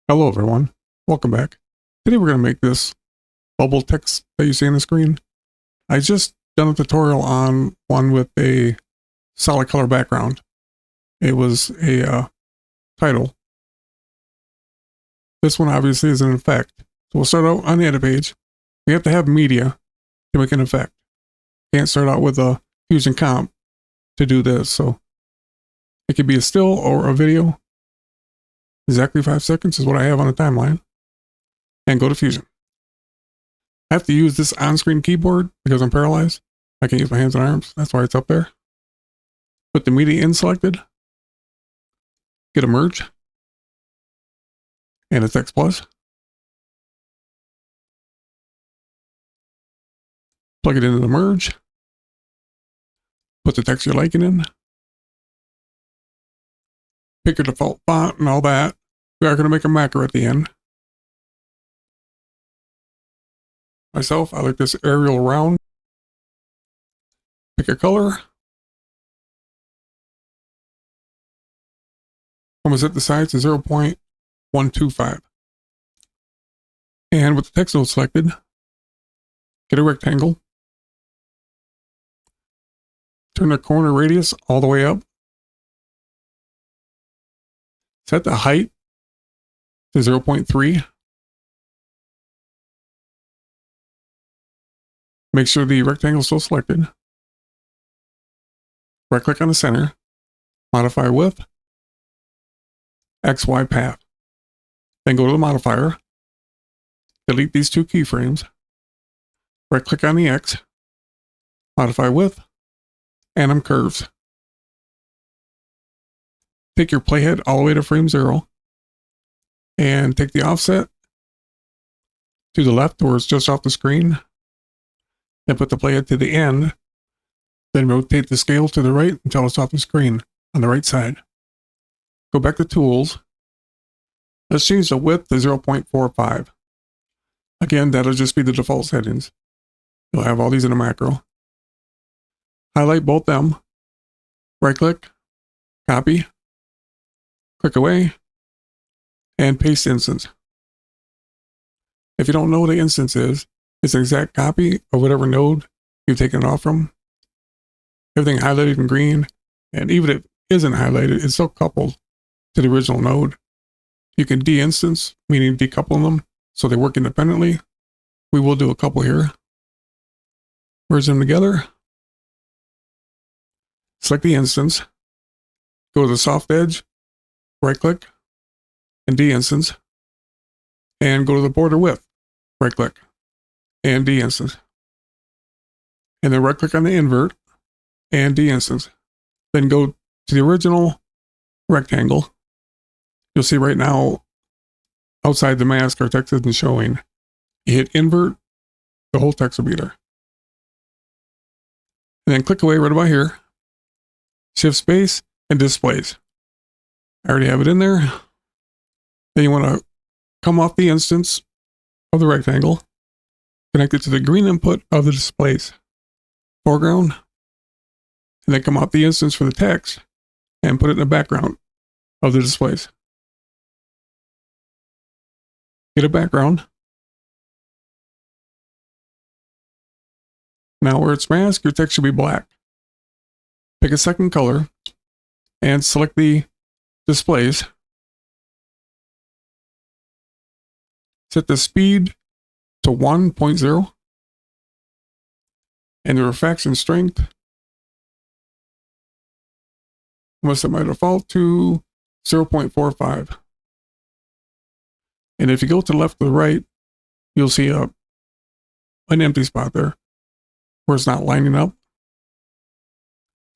Hello everyone, welcome back. Today we're going to make this bubble text that you see on the screen. I just done a tutorial on one with a solid color background. It was a title. This one obviously is an effect. So we'll start out on the edit page. We have to have media to make an effect. Can't start out with a Fusion comp to do this. So it could be a still or a video. Exactly 5 seconds is what I have on the timeline. And go to Fusion. I have to use this on-screen keyboard because I'm paralyzed. I can't use my hands and arms. That's why it's up there. Put the media in selected. Get a merge. And a text plus. Plug it into the merge. Put the text you're liking in. Pick your default font and all that. We are going to make a macro at the end. Myself, I like this Arial round. Pick a color. I'm going to set the size to 0.125. And with the text node selected, get a rectangle. Turn the corner radius all the way up. Set the height to 0.3. Make sure the rectangle is still selected. Right click on the center. Modify width. XY path. Then go to the modifier. Delete these two keyframes. Right click on the X. Modify width. Anim curves. Take your playhead all the way to frame 0. And take the offset to the left where it's just off the screen. Then put the playhead to the end. Then rotate the scale to the right until it's off the screen on the right side. Go back to Tools. Let's change the width to 0.45. Again, that'll just be the default settings. You'll have all these in a macro. Highlight both them. Right click. Copy. Click away. And paste instance. If you don't know what the instance is, it's an exact copy of whatever node you've taken it off from. Everything highlighted in green, and even if it isn't highlighted, it's still coupled to the original node. You can de-instance, meaning decouple them so they work independently. We will do a couple here. Merge them together. Select the instance. Go to the soft edge, right click, and de-instance. And go to the border width, right click, and de-instance. And then right click on the invert and de-instance. Then go to the original rectangle. You'll see right now outside the mask our text isn't showing. You hit invert, the whole text will be there. And then click away right about here. Shift space and displays. I already have it in there. Then you want to come off the instance of the rectangle. Connect it to the green input of the displays. Foreground. And then come off the instance for the text and put it in the background of the displays. Get a background. Now where it's masked, your text should be black. Pick a second color and select the displays. Set the speed to 1.0 and the refraction strength. I'm going to set my default to 0.45. And if you go to the left or the right, you'll see an empty spot there where it's not lining up.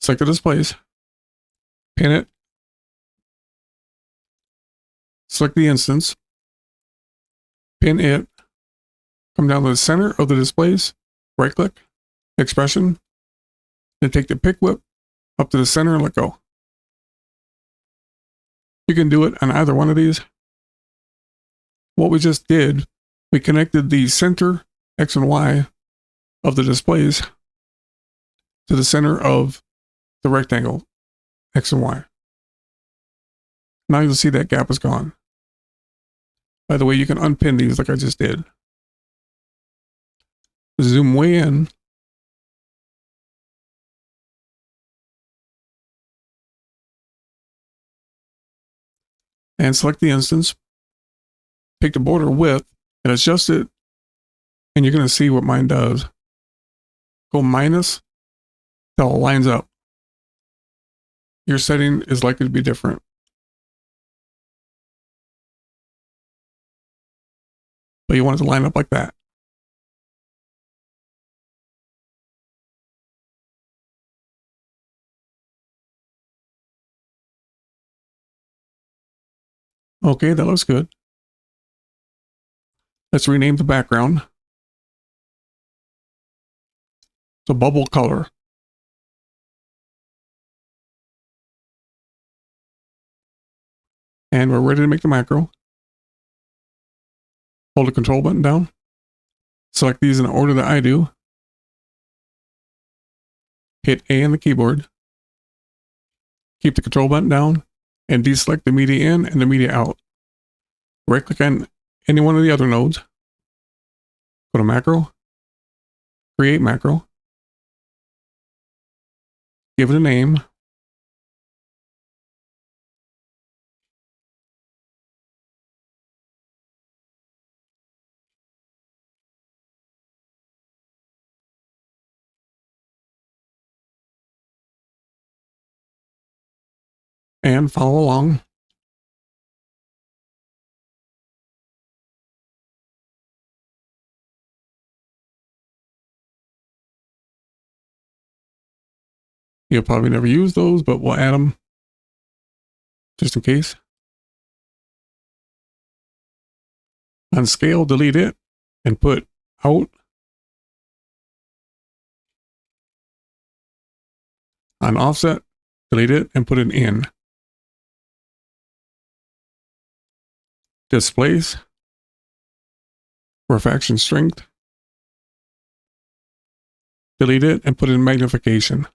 Select the displays, pin it, select the instance, pin it, come down to the center of the displays, right click, expression, then take the pick whip up to the center and let go. You can do it on either one of these. What we just did, we connected the center X and Y of the displays to the center of the rectangle X and Y. Now you'll see that gap is gone. By the way, you can unpin these like I just did. Zoom way in. And select the instance. Pick the border width and adjust it. And you're going to see what mine does. Go minus till it lines up. Your setting is likely to be different. But you want it to line up like that. Okay, that looks good. Let's rename the background to bubble color. And we're ready to make the macro. Hold the control button down. Select these in the order that I do. Hit A on the keyboard. Keep the control button down and deselect the media in and the media out. Right click on any one of the other nodes. Go to macro. Create macro. Give it a name. And follow along. You'll probably never use those, but we'll add them just in case. On scale, delete it and put out. On offset, delete it and put it in. Displace, refraction strength, delete it and put it in magnification.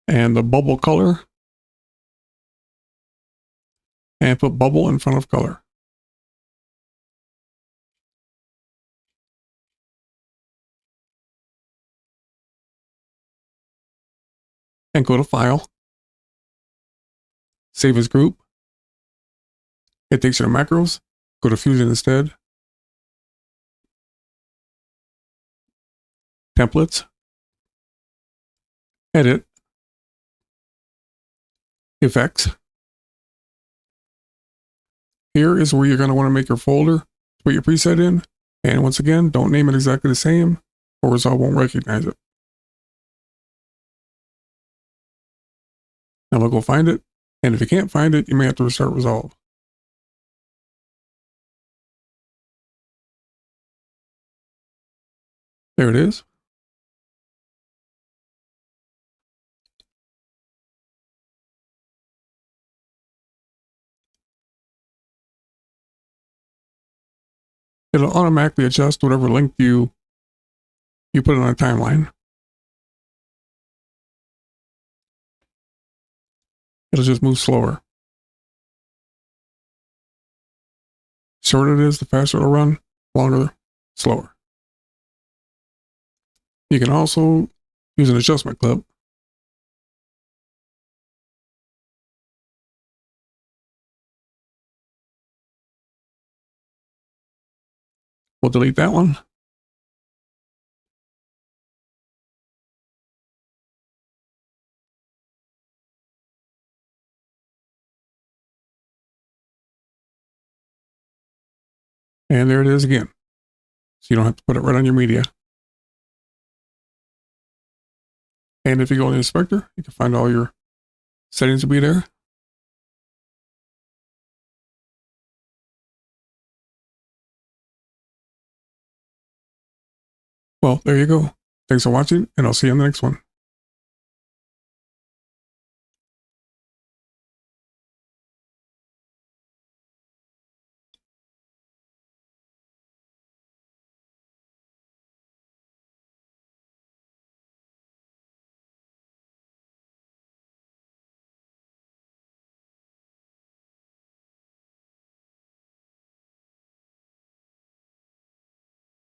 And the bubble color, and put bubble in front of color. And go to File, Save as Group. It takes you to Macros. Go to Fusion instead. Templates. Edit. Effects. Here is where you're going to want to make your folder to put your preset in. And once again, don't name it exactly the same, or Resolve won't recognize it. Now we'll go find it. And if you can't find it, you may have to restart Resolve. There it is. It'll automatically adjust whatever length you put it on a timeline. It'll just move slower. Shorter it is, the faster it'll run. Longer, slower. You can also use an adjustment clip. We'll delete that one. And there it is again. So you don't have to put it right on your media. And if you go in the inspector, you can find all your settings will be there. Well, there you go. Thanks for watching, and I'll see you on the next one.